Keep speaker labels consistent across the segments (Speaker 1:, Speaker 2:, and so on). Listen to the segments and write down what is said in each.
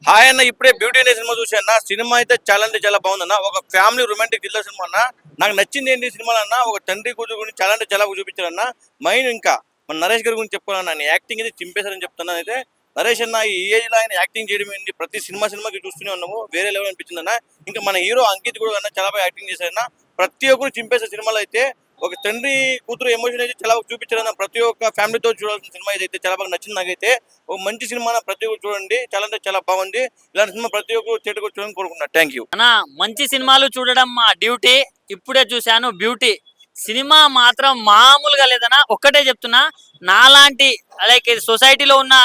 Speaker 1: Hi అన్న, ఇప్పుడే beauty అనే సినిమా చూసాను. సినిమా అయితే చాలా అంటే చాలా బాగుందన్న. ఒక ఫ్యామిలీ రొమాంటిక్ థ్రిల్లర్ సినిమా అన్న. నాకు నచ్చింది ఏంటి సినిమా అన్న, ఒక తండ్రి కూతురు గురించి చాలా అంటే చాలా చూపించారన్న. మైన్ ఇంకా మన నరేష్ గారి గురించి చెప్పుకోవాలన్న, ఆయన యాక్టింగ్ అయితే చింపేశారని చెప్తున్నాను. అయితే నరేష్ అన్న ఈ ఏజ్ లో ఆయన యాక్టింగ్ చేయడం ఏంటి, ప్రతి సినిమాకి చూస్తూనే ఉన్నాము, వేరే లెవెల్ అనిపించింది అన్న. ఇంకా మన హీరో అంకిత్ కూడా అన్న చాలా బాగా యాక్టింగ్ చేశారన్న. ప్రతి ఒక్కరు చింపేసే సినిమాలో అయితే ఒక తండ్రి కూతురు ఎమోషన్ అయితే చాలా చూపించారన్న. ప్రతి ఒక్క ఫ్యామిలీతో చూడాల్సిన సినిమా అయితే చాలా బాగా నచ్చింది నాకైతే. ఒక మంచి సినిమా ప్రతి ఒక్కరు చూడండి, చాలా అంటే చాలా బాగుంది. ఇలాంటి సినిమా ప్రతి ఒక్కరు థియేటర్కి చూడాలని కోరుకుంటున్నా. థ్యాంక్ యూ
Speaker 2: అన్నా. మంచి సినిమాలు చూడడం మా డ్యూటీ. ఇప్పుడే చూశాను బ్యూటీ సినిమా, మాత్రం మామూలుగా లేదన్నా. ఒక్కటే చెప్తున్నా, నాలాంటి లైక్ సొసైటీలో ఉన్న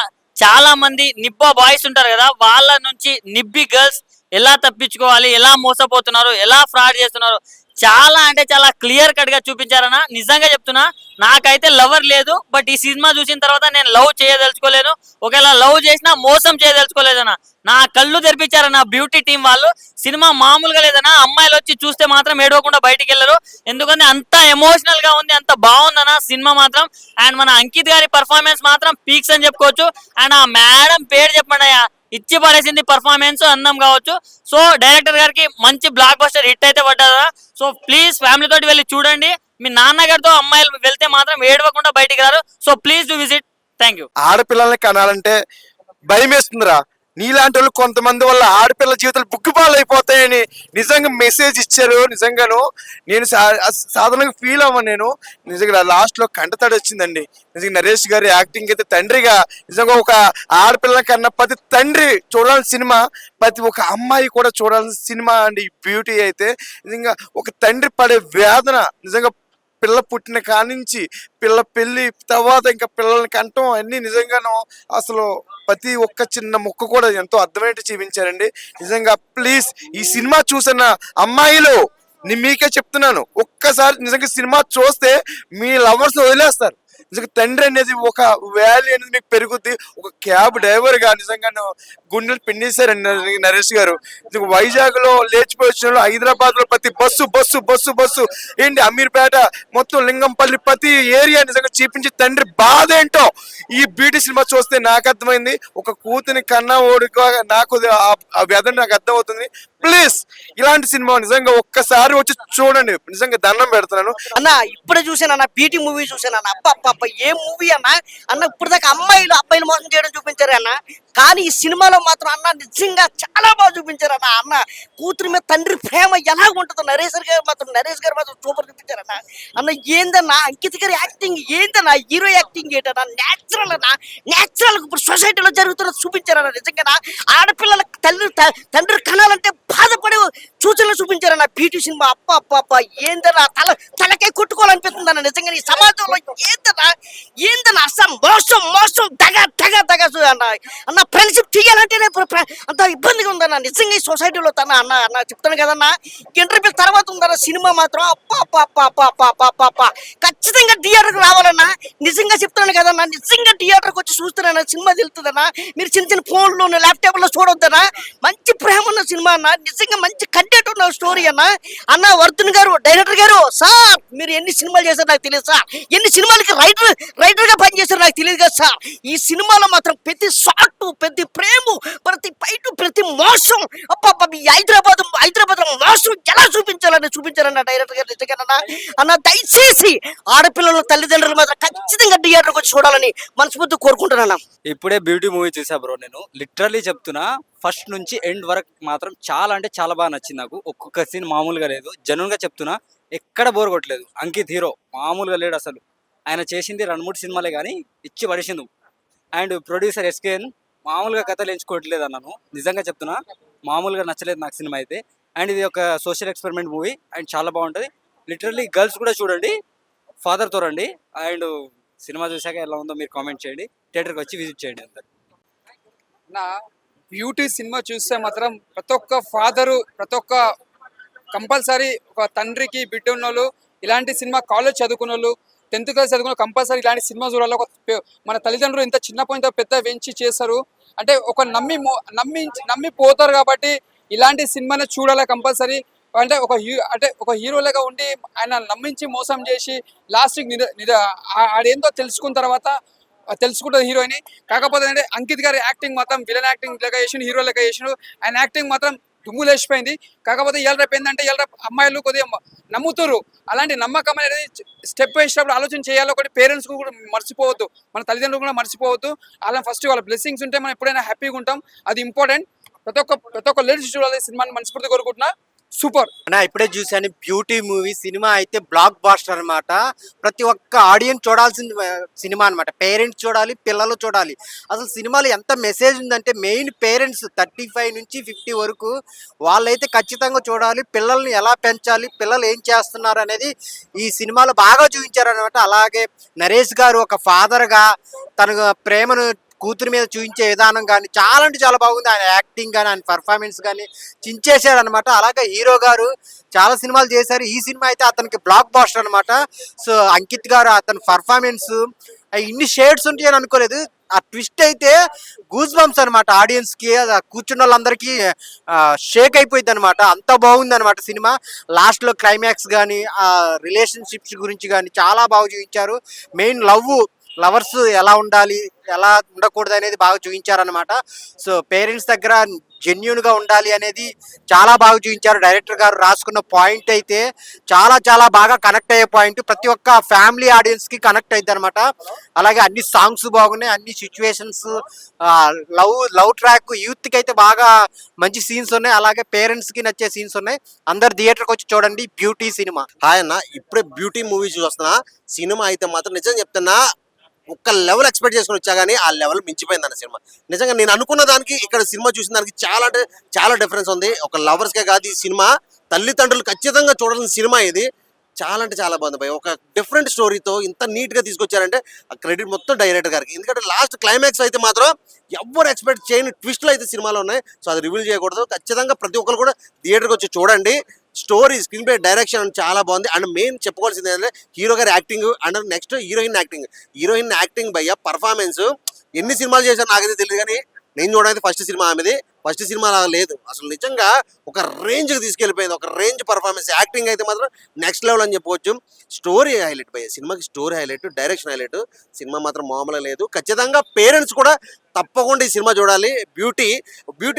Speaker 2: చాలా మంది నిబ్బా బాయ్స్ ఉంటారు కదా, వాళ్ళ నుంచి నిబ్బి గర్ల్స్ ఎలా తప్పించుకోవాలి, ఎలా మోసపోతున్నారు, ఎలా ఫ్రాడ్ చేస్తున్నారు, చాలా అంటే చాలా క్లియర్ కట్ గా చూపించారన్న. నిజంగా చెప్తున్నా, నాకైతే లవర్ లేదు, బట్ ఈ సినిమా చూసిన తర్వాత నేను లవ్ చేయదలుచుకోలేను. ఒకవేళ లవ్ చేసినా మోసం చేయదలుచుకోలేదన్న. నా కళ్ళు తెరిపించారన్న బ్యూటీ టీం వాళ్ళు. సినిమా మామూలుగా లేదన్నా. అమ్మాయిలు వచ్చి చూస్తే మాత్రం ఏడవకుండా బయటికి వెళ్ళరు, ఎందుకంటే అంత ఎమోషనల్ గా ఉంది, అంత బాగుందన్న సినిమా మాత్రం. అండ్ మన అంకిత్ గారి పర్ఫార్మెన్స్ మాత్రం పీక్స్ అని చెప్పుకోవచ్చు. అండ్ ఆ మేడం పేరు చెప్పండి, ఇచ్చి పడేసింది పర్ఫార్మెన్స్, అందం కావచ్చు. సో డైరెక్టర్ గారికి మంచి బ్లాక్ బస్టర్ హిట్ అయితే పడ్డదా. సో ప్లీజ్ ఫ్యామిలీ తోటి వెళ్ళి చూడండి. మీ నాన్నగారితో అమ్మాయిలు వెళ్తే మాత్రం ఏడవకుండా బయటికి రారు. So please do visit. Thank you.
Speaker 3: ఆడపిల్లల్ని కనాలంటే భయం వేస్తుందిరా. నీలాంటి వాళ్ళు కొంతమంది వల్ల ఆడపిల్ల జీవితాలు బుగ్గిపాలు అయిపోతాయని నిజంగా మెసేజ్ ఇచ్చారు. నిజంగాను నేను సాధారణంగా ఫీల్ అవ్వను. నేను నిజంగా లాస్ట్ లో కంటతడి వచ్చిందండి. నిజంగా నరేష్ గారి యాక్టింగ్ అయితే తండ్రిగా నిజంగా ఒక ఆడపిల్ల కన్నా ప్రతి తండ్రి చూడాల్సిన సినిమా, ప్రతి ఒక్క అమ్మాయి కూడా చూడాల్సిన సినిమా అండి బ్యూటీ అయితే. నిజంగా ఒక తండ్రి పడే వేదన, నిజంగా పిల్ల పుట్టిన కానించి పిల్ల పెళ్లి తర్వాత ఇంకా పిల్లల్ని కంటం అన్ని నిజంగాను అసలు ప్రతి ఒక్క చిన్న ముక్క కూడా ఎంతో అర్థమైనట్టు చూపించారండి. నిజంగా ప్లీజ్ ఈ సినిమా చూసిన అమ్మాయిలు మీకే చెప్తున్నాను, ఒక్కసారి నిజంగా సినిమా చూస్తే మీ లవర్స్ వదిలేస్తారు. నిజంగా తండ్రి అనేది ఒక వాల్యూ అనేది మీకు పెరుగుద్ది. ఒక క్యాబ్ డ్రైవర్ గా నిజంగాను గుండెలు పిండేశారండి నరేష్ గారు. వైజాగ్ లో లేచిపోయి వచ్చిన హైదరాబాద్ లో ప్రతి బస్సు బస్సు బస్సు బస్సు ఏంటి అమీర్పేట మొత్తం లింగంపల్లి ప్రతి ఏరియా నిజంగా చూపించి తండ్రి బాధ ఏంటో ఈ బ్యూటీ సినిమా చూస్తే నాకు అర్థమైంది. ఒక కూతుని కన్నా ఓడుగా నాకు ఆ వ్యధ నాకు అర్థమవుతుంది. ప్లీజ్ ఇలాంటి సినిమా నిజంగా ఒక్కసారి వచ్చి చూడండి, నిజంగా దండం పెడుతున్నాను
Speaker 4: అన్న. ఇప్పుడే చూసాను అన్న, బీటీ మూవీ చూసాను అన్న. అప్ప ఏ మూవీ అన్న. అన్న ఇప్పుడు దాకా అబ్బాయిలు మోసం చేయడం చూపించారు అన్న, కానీ ఈ సినిమాలో మాత్రం అన్న నిజంగా చాలా బాగా చూపించారు అన్న. అన్న కూతురి మీద తండ్రి ప్రేమ ఎలా ఉంటుందో నరేష్ గారు మాత్రం సూపర్ చూపించారన్న. అన్న ఏందన్నా అంకిత్ గారి యాక్టింగ్ ఏందన్నా, హీరో యాక్టింగ్ ఏంటన్నా, నేచురల్ అన్న. నేచురల్ ఇప్పుడు సొసైటీలో జరుగుతున్నది చూపించారన్న. నిజంగా ఆడపిల్లల తండ్రి కనాలంటే బాధపడే సూచనలు చూపించారన్న బీటీ సినిమా. అప్ప ఏందన్నా, తలకే కొట్టుకోవాలనిపిస్తుందన్న. నిజంగా ఈ సమాజంలో ఏందన్నా అసలు మోసం మోసం దగ అన్న ఫ్రెండ్షిప్ తీయాలంటేనే అంత ఇబ్బందిగా ఉందన్న. నిజంగా ఈ సొసైటీలో అన్న చెప్తాను కదన్నా, ఇంటర్వ్యూ తర్వాత ఉందన్న సినిమా మాత్రం. అప్ప ఖచ్చితంగా థియేటర్కి రావాలన్నా. నిజంగా చెప్తాను కదన్నా, నిజంగా థియేటర్కి వచ్చి చూస్తారన్న సినిమా తెలుస్తుందన్నా. మీరు చిన్న చిన్న ఫోన్లో ల్యాప్టాప్ లో చూడొద్దన్నా. మంచి ప్రేమ ఉన్న సినిమా అన్న, నిజంగా మంచి కంటెంట్ ఉన్న స్టోరీ అన్న వర్ధన్ గారు డైరెక్టర్ గారు, సార్ మీరు ఎన్ని సినిమాలు చేశారు నాకు తెలియదు సార్, ఎన్ని సినిమాలకి రైటర్ గా పనిచేశారు నాకు తెలియదు కదా సార్. ఈ సినిమాలో మాత్రం ప్రతి షాట్, ప్రతి ప్రేమ, ప్రతి ఫైట్, ప్రతి మోసం ఈ హైదరాబాద్ లో మోసం ఎలా చూపించారన్న డైరెక్టర్ గారు. నిజంగా అన్న దయచేసి ఆడపిల్లల తల్లిదండ్రులు మాత్రం ఖచ్చితంగా థియేటర్కి వచ్చి చూడాలని మనస్ఫూర్తి కోరుకుంటున్నాను.
Speaker 5: ఇప్పుడే బ్యూటీ మూవీ చూసా బ్రో. నేను లిటరల్లీ చెప్తున్నా, ఫస్ట్ నుంచి ఎండ్ వరకు మాత్రం చాలా అంటే చాలా బాగా నచ్చింది నాకు. ఒక్కొక్క సీన్ మామూలుగా లేదు, జెన్యూన్ గా చెప్తున్నా, ఎక్కడ బోర్ కొట్టలేదు. అంకిత్ హీరో మామూలుగా లేడు అసలు. ఆయన చేసింది 2-3 సినిమాలే కానీ ఇచ్చి పడేసింది. అండ్ ప్రొడ్యూసర్ ఎస్కేఎన్ మామూలుగా కథలు ఎంచుకోవట్లేదు అన్నాను. నిజంగా చెప్తున్నా, మామూలుగా నచ్చలేదు నాకు సినిమా అయితే. అండ్ ఇది ఒక సోషల్ ఎక్స్పెరిమెంట్ మూవీ అండ్ చాలా బాగుంటుంది. లిటరల్లీ గర్ల్స్ కూడా చూడండి, ఫాదర్తో రండి. అండ్ సినిమా చూసాక ఎలా ఉందో మీరు కామెంట్ చేయండి, థియేటర్కి వచ్చి విజిట్ చేయండి అందరు.
Speaker 6: నా బ్యూటీ సినిమా చూస్తే మాత్రం ప్రతి ఒక్క ఫాదరు, ప్రతి ఒక్క కంపల్సరీ ఒక తండ్రికి బిడ్డ ఉన్న వాళ్ళు, ఇలాంటి సినిమా కాలేజ్ చదువుకున్న వాళ్ళు, 10th క్లాస్ చదువుకున్న కంపల్సరీ ఇలాంటి సినిమా చూడాలి. మన తల్లిదండ్రులు ఇంత చిన్నప్పుడు ఇంత పెద్ద వెంచి చేస్తారు అంటే ఒక నమ్మి పోతారు కాబట్టి ఇలాంటి సినిమాని చూడాలి కంపల్సరీ. అంటే ఒక హీరోలాగా ఉండి ఆయన నమ్మించి మోసం చేసి లాస్ట్కి ఆడేందో తెలుసుకున్న తర్వాత తెలుసుకుంటుంది హీరోయిన్. కాకపోతే అంటే అంకిత్ గారి యాక్టింగ్ మాత్రం విలన్ యాక్టింగ్ లెక్క చేసిండు, హీరో లెక్క చేసిండు. ఆయన యాక్టింగ్ మాత్రం దుమ్ము లేచిపోయింది. కాకపోతే ఇవాళ రేపు ఏంటంటే ఇవాళ రేపు అమ్మాయిలు కొద్దిగా నమ్ముతారు. అలాంటి నమ్మకం అనేది స్టెప్ వేసినప్పుడు ఆలోచన చేయాలి. ఒకటి పేరెంట్స్ కూడా మర్చిపోవద్దు, మన తల్లిదండ్రులు కూడా మర్చిపోవద్దు. అలా ఫస్ట్ వాళ్ళ బ్లెస్సింగ్స్ ఉంటే మనం ఎప్పుడైనా హ్యాపీగా ఉంటాం, అది ఇంపార్టెంట్. ప్రతి ఒక్క లేడీస్ చూడాలి సినిమాని, మనస్ఫూర్తి కోరుకుంటున్నా. సూపర్
Speaker 7: అన్నా ఇప్పుడే చూశాను బ్యూటీ మూవీ. సినిమా అయితే బ్లాక్ బాస్టర్ అన్నమాట. ప్రతి ఒక్క ఆడియన్స్ చూడాల్సిన సినిమా అన్నమాట. పేరెంట్స్ చూడాలి, పిల్లలు చూడాలి. అసలు సినిమాలో ఎంత మెసేజ్ ఉందంటే మెయిన్ పేరెంట్స్ 35 నుంచి 50 వరకు వాళ్ళైతే ఖచ్చితంగా చూడాలి. పిల్లల్ని ఎలా పెంచాలి, పిల్లలు ఏం చేస్తున్నారు అనేది ఈ సినిమాలో బాగా చూపించారు అనమాట. అలాగే నరేష్ గారు ఒక ఫాదర్గా తన ప్రేమను కూతురు మీద చూపించే విధానం కానీ చాలా అంటే చాలా బాగుంది. ఆయన యాక్టింగ్ కానీ ఆయన పర్ఫార్మెన్స్ కానీ చించేశాడు అనమాట. అలాగే హీరో గారు చాలా సినిమాలు చేశారు. ఈ సినిమా అయితే అతనికి బ్లాక్ బాస్టర్ అనమాట. సో అంకిత్ గారు అతని పర్ఫార్మెన్స్ ఇన్ని షేడ్స్ ఉంటాయి అని అనుకోలేదు. ఆ ట్విస్ట్ అయితే గూస్ బంప్స్ అనమాట. ఆడియన్స్ కి కూర్చున్న వాళ్ళందరికీ షేక్ అయిపోయింది అనమాట. అంత బాగుంది అనమాట సినిమా. లాస్ట్ లో క్లైమాక్స్ కానీ ఆ రిలేషన్షిప్స్ గురించి కానీ చాలా బాగా చూపించారు. మెయిన్ లవర్స్ ఎలా ఉండాలి, ఎలా ఉండకూడదు అనేది బాగా చూపించారనమాట. సో పేరెంట్స్ దగ్గర జెన్యున్ గా ఉండాలి అనేది చాలా బాగా చూపించారు. డైరెక్టర్ గారు రాసుకున్న పాయింట్ అయితే చాలా చాలా బాగా కనెక్ట్ అయ్యే పాయింట్. ప్రతి ఒక్క ఫ్యామిలీ ఆడియన్స్ కి కనెక్ట్ అయింది అనమాట. అలాగే అన్ని సాంగ్స్ బాగున్నాయి, అన్ని సిచ్యువేషన్స్, లవ్ ట్రాక్, యూత్ కి అయితే బాగా మంచి సీన్స్ ఉన్నాయి. అలాగే పేరెంట్స్ కి నచ్చే సీన్స్ ఉన్నాయి. అందరు థియేటర్కి వచ్చి చూడండి బ్యూటీ సినిమా.
Speaker 8: హాయ్ అన్న, ఇప్పుడే బ్యూటీ మూవీ చూస్తున్నా. సినిమా అయితే మాత్రం నిజం చెప్తున్నా ఒక్క లెవెల్ ఎక్స్పెక్ట్ చేసుకుని వచ్చా కానీ ఆ లెవెల్ మించిపోయింది అన్న సినిమా. నిజంగా నేను అనుకున్న దానికి ఇక్కడ సినిమా చూసిన దానికి చాలా అంటే చాలా డిఫరెన్స్ ఉంది. ఒక లవర్స్కే కాదు ఈ సినిమా, తల్లిదండ్రులు ఖచ్చితంగా చూడాల్సిన సినిమా ఇది. చాలా అంటే చాలా బాగుంది భయ్. ఒక డిఫరెంట్ స్టోరీతో ఇంత నీట్ గా తీసుకొచ్చారంటే ఆ క్రెడిట్ మొత్తం డైరెక్టర్ గారికి. ఎందుకంటే లాస్ట్ క్లైమాక్స్ అయితే మాత్రం ఎవరు ఎక్స్పెక్ట్ చేయని ట్విస్ట్లు అయితే సినిమాలో ఉన్నాయి. సో అది రివీల్ చేయకూడదు. ఖచ్చితంగా ప్రతి ఒక్కరు కూడా థియేటర్కి వచ్చి చూడండి. స్టోరీ, స్క్రీన్ ప్లే, డైరెక్షన్ చాలా బాగుంది. అండ్ మెయిన్ చెప్పుకోవాల్సింది ఏంటంటే హీరో గారి acting and next heroine acting భయ్య పర్ఫార్మెన్స్. ఎన్ని సినిమాలు చేశారు నాకైతే తెలియదు కానీ నేను చూడడానికి ఫస్ట్ సినిమా ఆమెది. ఫస్ట్ సినిమా లాగా లేదు అసలు. నిజంగా ఒక రేంజ్కి తీసుకెళ్ళిపోయింది. ఒక రేంజ్ పర్ఫార్మెన్స్, యాక్టింగ్ అయితే మాత్రం నెక్స్ట్ లెవెల్ అని చెప్పవచ్చు. స్టోరీ హైలైట్ భయ్య, సినిమాకి story highlight, direction highlight. Cinema మాత్రం మామూలుగా లేదు. ఖచ్చితంగా పేరెంట్స్ కూడా తప్పకుండా ఈ సినిమా చూడాలి. బ్యూటీ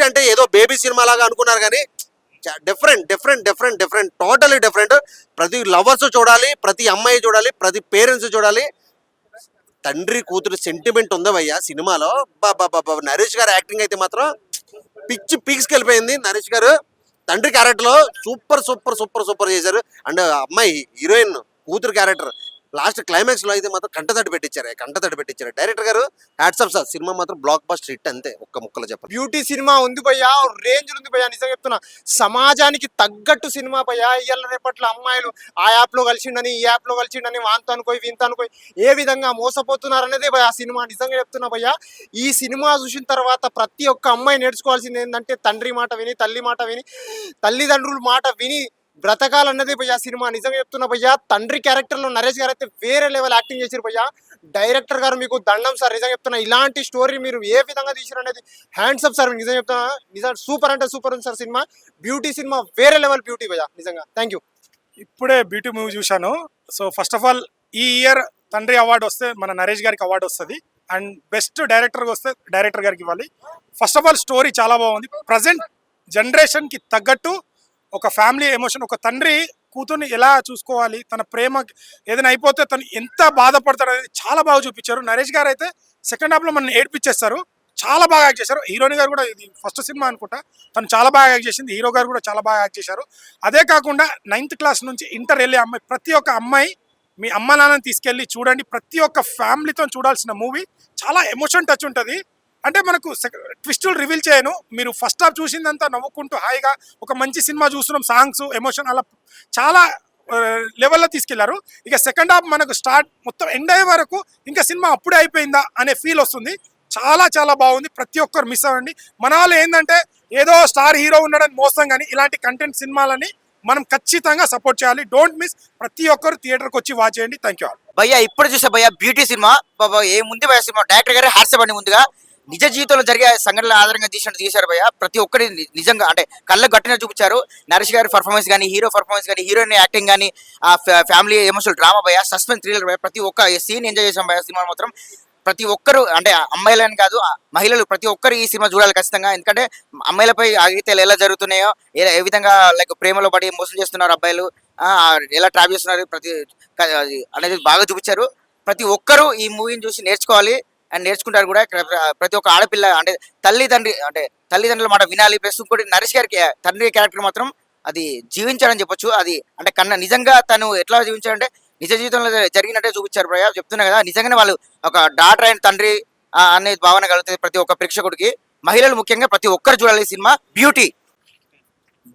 Speaker 8: అంటే ఏదో బేబీ సినిమా లాగా అనుకున్నారు కానీ డిఫరెంట్ టోటలీ డిఫరెంట్. ప్రతి లవర్స్ చూడాలి, ప్రతి అమ్మాయి చూడాలి, ప్రతి పేరెంట్స్ చూడాలి. తండ్రి కూతురు సెంటిమెంట్ ఉందా భయ్యా సినిమాలో. నరేష్ గారు యాక్టింగ్ అయితే మాత్రం పీక్స్కి వెళ్ళిపోయింది. నరేష్ గారు తండ్రి క్యారెక్టర్ లో సూపర్ చేశారు. అండ్ అమ్మాయి హీరోయిన్ కూతురు క్యారెక్టర్ లాస్ట్ క్లైమాక్స్ లో అయితే మాత్రం కంటతడి పెట్టించారు డైరెక్టర్ గారు. Hats off sir. సినిమా మాత్రం బ్లాక్ బస్టర్ హిట్ అంతే, ఒక్క ముక్కలో చెప్పాలి.
Speaker 3: బ్యూటీ సినిమా ఉంది భయ్యా, రేంజ్ ఉంది భయ్యా. నిజంగా చెప్తున్నా, సమాజానికి తగ్గట్టు సినిమా భయ్యా. ఇవాళ రేపట్లో అమ్మాయిలు ఆ యాప్ లో కలిసిండని, ఈ యాప్ లో కలిసిండని, వాంతో అనుకోయి వీంతో అనుకోయి ఏ విధంగా మోసపోతున్నారు అనేది భయ్యా సినిమా. నిజంగా చెప్తున్నా భయ్యా, ఈ సినిమా చూసిన తర్వాత ప్రతి ఒక్క అమ్మాయి నేర్చుకోవాల్సింది ఏంటంటే తండ్రి మాట విని, తల్లి మాట విని, తల్లిదండ్రుల మాట విని బ్రతకాలన్నది భయ్యా సినిమా. నిజంగా చెప్తున్నా భయ్యా, తండ్రి క్యారెక్టర్ లో నరేష్ గారు అయితే వేరే లెవెల్ యాక్టింగ్ చేశారు భయ్యా. డైరెక్టర్ గారు మీకు దండం సార్. నిజంగా చెప్తున్నా, ఇలాంటి స్టోరీ మీరు ఏ విధంగా తీసారు అనేది హ్యాండ్స్ అప్ సార్. నిజంగా చెప్తున్నా, నిజంగా సూపర్ అంటే సూపర్ ఉంది సార్ సినిమా. బ్యూటీ సినిమా వేరే లెవెల్ బ్యూటీ భయ్యా. నిజంగా థ్యాంక్ యూ.
Speaker 9: ఇప్పుడే బ్యూటీ మూవీ చూశాను. సో ఫస్ట్ ఆఫ్ ఆల్ ఈ ఇయర్ తండ్రి అవార్డు వస్తే మన నరేష్ గారికి అవార్డు వస్తుంది. అండ్ బెస్ట్ డైరెక్టర్గా వస్తే డైరెక్టర్ గారికి ఇవ్వాలి. ఫస్ట్ ఆఫ్ ఆల్ స్టోరీ చాలా బాగుంది. ప్రజెంట్ జనరేషన్కి తగ్గట్టు ఒక ఫ్యామిలీ ఎమోషన్, ఒక తండ్రి కూతుర్ని ఎలా చూసుకోవాలి, తన ప్రేమ ఏదైనా అయిపోతే తను ఎంత బాధపడతాడు అనేది చాలా బాగా చూపించారు. నరేష్ గారు అయితే సెకండ్ హాఫ్లో మనం ఏడ్పించేస్తారు. చాలా బాగా యాక్ట్ చేశారు. హీరోయిన్ గారు కూడా, ఇది ఫస్ట్ సినిమా అనుకుంటా, తను చాలా బాగా యాక్ట్ చేసింది. హీరో గారు కూడా చాలా బాగా యాక్ట్ చేశారు. అదే కాకుండా 9th క్లాస్ నుంచి ఇంటర్ వెళ్ళే అమ్మాయి, ప్రతి ఒక్క అమ్మాయి మీ అమ్మ నాన్నని తీసుకెళ్ళి చూడండి. ప్రతి ఒక్క ఫ్యామిలీతో చూడాల్సిన మూవీ. చాలా ఎమోషన్ టచ్ ఉంటుంది. అంటే మనకు ట్విస్టులు రివీల్ చేయను. మీరు ఫస్ట్ హాఫ్ చూసిందంతా నవ్వుకుంటూ హాయిగా ఒక మంచి సినిమా చూస్తున్నాం. సాంగ్స్, ఎమోషన్ అలా చాలా లెవెల్లో తీసుకెళ్లారు. ఇక సెకండ్ హాఫ్ మనకు స్టార్ట్ మొత్తం ఎండ్ అయ్యే వరకు ఇంకా సినిమా అప్పుడే అయిపోయిందా అనే ఫీల్ వస్తుంది. చాలా చాలా బాగుంది. ప్రతి ఒక్కరు మిస్ అవ్వండి. మన వాళ్ళు ఏంటంటే ఏదో స్టార్ హీరో ఉన్నాడని మోసం, కానీ ఇలాంటి కంటెంట్ సినిమాలని మనం ఖచ్చితంగా సపోర్ట్ చేయాలి. Don't miss. ప్రతి ఒక్కరు థియేటర్కి వచ్చి వాచ్ చేయండి. Thank you all.
Speaker 10: భయ్యా ఇప్పుడు చూసా భయ్యా బ్యూటీ సినిమా. ఏముంది భయ్యా సినిమా, డైరెక్టర్ గారు హ్యాట్స్ అండి. ముందుగా నిజ జీవితంలో జరిగే సంఘటనల ఆధారంగా తీశారు భయ్య. ప్రతి ఒక్కరి నిజంగా అంటే కళ్ళకు గట్టిన చూపించారు. నరేష్ గారి పర్ఫార్మెన్స్ కానీ, హీరో పర్ఫార్మెన్స్ కానీ, హీరోయిన్ యాక్టింగ్ కానీ, ఆ ఫ్యామిలీ ఎమోషనల్ డ్రామా భయ్య, సస్పెన్స్ థ్రిల్లర్ భయ్య, ప్రతి ఒక్క సీన్ ఎంజాయ్ చేసాం భయ్య. సినిమా మాత్రం ప్రతి ఒక్కరు అంటే అమ్మాయిలని కాదు మహిళలు ప్రతి ఒక్కరు ఈ సినిమా చూడాలి ఖచ్చితంగా. ఎందుకంటే అమ్మాయిలపై ఆగిత్యాలు ఎలా జరుగుతున్నాయో, ఏ విధంగా లైక్ ప్రేమలో పడి మోసం చేస్తున్నారు అబ్బాయిలు, ఎలా ట్రాప్ చేస్తున్నారు అనేది బాగా చూపించారు. ప్రతి ఒక్కరూ ఈ మూవీని చూసి నేర్చుకోవాలి అండ్ నేర్చుకుంటారు కూడా. ప్రతి ఒక్క ఆడపిల్ల అంటే తల్లిదండ్రుల మాట వినాలి. ప్లస్ ఇంకోటి నరేష్ గారికి తండ్రి క్యారెక్టర్ మాత్రం అది జీవించాడని చెప్పొచ్చు. అది అంటే నిజంగా తను ఎట్లా జీవించాడంటే నిజ జీవితంలో జరిగినట్టే చూపించారు భయ్య. చెప్తున్నా కదా, నిజంగానే వాళ్ళు ఒక డాటర్ అండ్ తండ్రి అనే భావన కలుగుతుంది ప్రతి ఒక్క ప్రేక్షకుడికి. మహిళలు ముఖ్యంగా ప్రతి ఒక్కరు చూడాలి ఈ సినిమా బ్యూటీ.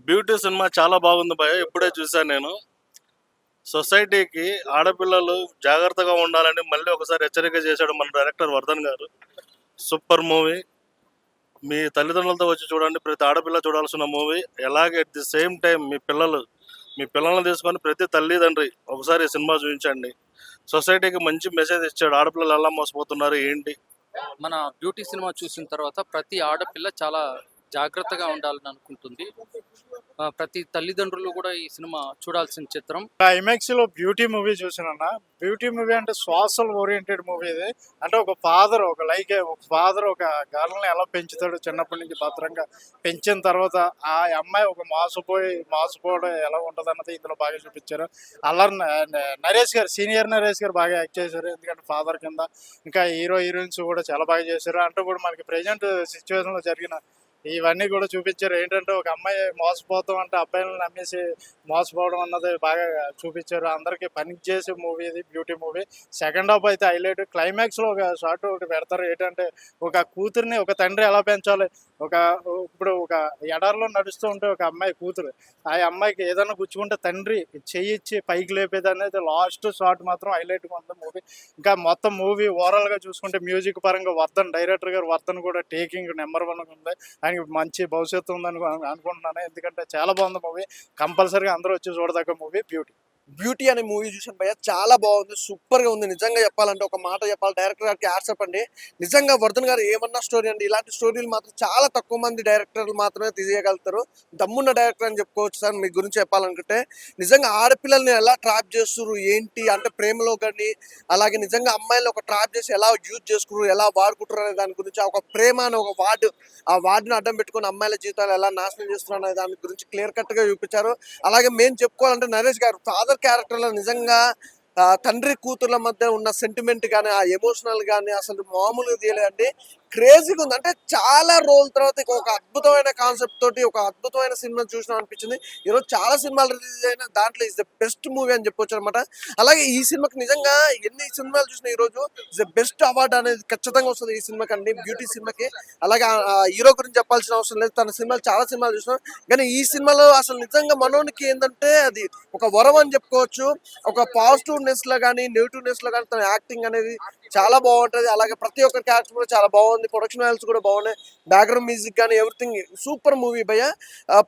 Speaker 11: బ్యూటీ సినిమా చాలా బాగుంది భయ, ఇప్పుడే చూసాను నేను. సొసైటీకి ఆడపిల్లలు జాగ్రత్తగా ఉండాలని మళ్ళీ ఒకసారి హెచ్చరిక చేశాడు మన డైరెక్టర్ వర్ధన్ గారు. Super movie. మీ తల్లిదండ్రులతో వచ్చి చూడండి, ప్రతి ఆడపిల్ల చూడాల్సిన మూవీ. అలాగే అట్ ది సేమ్ టైం మీ పిల్లల్ని తీసుకొని ప్రతి తల్లిదండ్రి ఒకసారి సినిమా చూపించండి. సొసైటీకి మంచి మెసేజ్ ఇచ్చాడు, ఆడపిల్లలు ఎలా మోసపోతున్నారు ఏంటి.
Speaker 12: మన బ్యూటీ సినిమా చూసిన తర్వాత ప్రతి ఆడపిల్ల చాలా జాగ్రత్తగా ఉండాలని అనుకుంటుంది. ప్రతి తల్లిదండ్రులు కూడా ఈ సినిమా చూడాల్సిన చిత్రం.
Speaker 9: ఐమాక్స్ లో బ్యూటీ మూవీ చూసినా. బ్యూటీ మూవీ అంటే సోషల్ ఓరియంటెడ్ మూవీ ఇది. అంటే ఒక ఫాదర్ ఒక గర్ల్ని ఎలా పెంచుతాడు, చిన్నప్పటి నుంచి భద్రంగా పెంచిన తర్వాత ఆ అమ్మాయి ఒక మోసపోవడం ఎలా ఉంటుంది అన్నది ఇందులో బాగా చూపించారు. అల్లరి నరేష్ గారు, సీనియర్ నరేష్ గారు బాగా యాక్ట్ చేశారు. ఎందుకంటే ఫాదర్ కింద. ఇంకా హీరోయిన్స్ కూడా చాలా బాగా చేశారు. అంటే కూడా మనకి ప్రెజెంట్ సిచ్యువేషన్ లో జరిగిన ఇవన్నీ కూడా చూపించారు. ఏంటంటే ఒక అమ్మాయి మోసపోతాం అంటే అబ్బాయిలను నమ్మేసి మోసపోవడం అన్నది బాగా చూపించారు. అందరికీ పని చేసే మూవీ ఇది బ్యూటీ మూవీ. సెకండ్ హాఫ్ అయితే హైలైట్. క్లైమాక్స్ లో ఒక షార్ట్ ఒకటి పెడతారు. ఏంటంటే ఒక కూతుర్ని ఒక తండ్రి ఎలా పెంచాలి, ఇప్పుడు ఒక ఎడారిలో నడుస్తూ ఉంటే ఒక అమ్మాయి కూతురు, ఆ అమ్మాయికి ఏదైనా గుచ్చుకుంటే తండ్రి చెయ్యిచ్చి పైకి లేపేది అనేది లాస్ట్ షార్ట్ మాత్రం హైలైట్గా ఉంది మూవీ. ఇంకా మొత్తం మూవీ ఓవరాల్ గా చూసుకుంటే మ్యూజిక్ పరంగా డైరెక్టర్ గారు వర్ధన్ కూడా టేకింగ్ నెంబర్ 1 ఉంది. ఆయనకి మంచి భవిష్యత్తు ఉందని అనుకుంటున్నాను. ఎందుకంటే చాలా బాగుంది మూవీ. కంపల్సరీగా అందరూ వచ్చి చూడదగ్గ మూవీ బ్యూటీ
Speaker 3: అనే మూవీ చూసాను భయ్య, చాలా బాగుంది, సూపర్ గా ఉంది. నిజంగా చెప్పాలంటే ఒక మాట చెప్పాలి, డైరెక్టర్ గారికి యాడ్సప్ అండి. నిజంగా వర్ధన్ గారు ఏమన్నా స్టోరీ అండి. ఇలాంటి స్టోరీలు మాత్రం చాలా తక్కువ మంది డైరెక్టర్లు మాత్రమే తీయగలుగుతారు. దమ్మున్న డైరెక్టర్ అని చెప్పుకోవచ్చు సార్. మీ గురించి చెప్పాలనుకుంటే నిజంగా ఆడపిల్లల్ని ఎలా ట్రాప్ చేస్తున్నారు ఏంటి అంటే ప్రేమలో కానీ, అలాగే నిజంగా అమ్మాయిలు ఒక ట్రాప్ చేసి ఎలా యూజ్ చేసుకున్నారు, ఎలా వాడుకుంటారు అనే దాని గురించి, ఒక ప్రేమ అనే ఒక ఆ వార్డుని అడ్డం పెట్టుకుని అమ్మాయిల జీవితాలు ఎలా నాశనం చేస్తున్నారు అనే దాని గురించి క్లియర్ కట్ గా చూపించారు. అలాగే మేము చెప్పుకోవాలంటే నరేష్ గారు ఫాదర్ క్యారెక్టర్ లో నిజంగా తండ్రి కూతుర్ల మధ్య ఉన్న సెంటిమెంట్ కానీ, ఆ ఎమోషనల్ కానీ అసలు మామూలుగా తీయలేదండి. క్రేజీగా ఉంది. అంటే చాలా రోజుల తర్వాత ఒక అద్భుతమైన కాన్సెప్ట్ తోటి ఒక అద్భుతమైన సినిమా చూసినాం అనిపించింది. ఈరోజు చాలా సినిమాలు రిలీజ్ అయినా దాంట్లో ఇస్ ద బెస్ట్ మూవీ అని చెప్పొచ్చు అనమాట. అలాగే ఈ సినిమాకి నిజంగా ఎన్ని సినిమాలు చూసినా ఈ రోజు ఇస్ ద బెస్ట్ అవార్డు అనేది ఖచ్చితంగా వస్తుంది ఈ సినిమాకి అండి, బ్యూటీ సినిమాకి. అలాగే హీరో గురించి చెప్పాల్సిన అవసరం లేదు, తన సినిమాలు చాలా సినిమాలు చూసినాం. కానీ ఈ సినిమాలో అసలు నిజంగా మనోనికి ఏంటంటే అది ఒక వరం అని చెప్పుకోవచ్చు. ఒక పాజిటివ్నెస్ లో కానీ నెగిటివ్నెస్ లో కానీ తన యాక్టింగ్ అనేది చాలా బాగుంటది. అలాగే ప్రతి ఒక్క క్యారెక్టర్ కూడా చాలా బాగుంది. ప్రొడక్షన్ వాల్యూస్ కూడా బాగున్నాయి. బ్యాక్గ్రౌండ్ మ్యూజిక్ కానీ ఎవ్రీథింగ్ సూపర్ మూవీ భయ్య.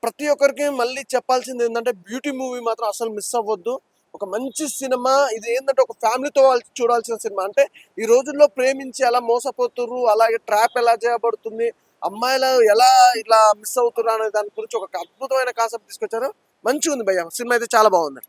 Speaker 3: ప్రతి ఒక్కరికి మళ్ళీ చెప్పాల్సింది ఏంటంటే బ్యూటీ మూవీ మాత్రం అసలు మిస్ అవ్వద్దు. ఒక మంచి సినిమా ఇది. ఏంటంటే ఒక ఫ్యామిలీతో వాళ్ళు చూడాల్సిన సినిమా. అంటే ఈ రోజుల్లో ప్రేమించి ఎలా మోసపోతున్నారు, అలాగే ట్రాప్ ఎలా చేయబడుతుంది, అమ్మాయిలు ఎలా ఇలా మిస్ అవుతున్నారు అనే దాని గురించి ఒక అద్భుతమైన కాన్సెప్ట్ తీసుకొచ్చారు. మంచిగా ఉంది భయ్య, సినిమా అయితే చాలా బాగుంది.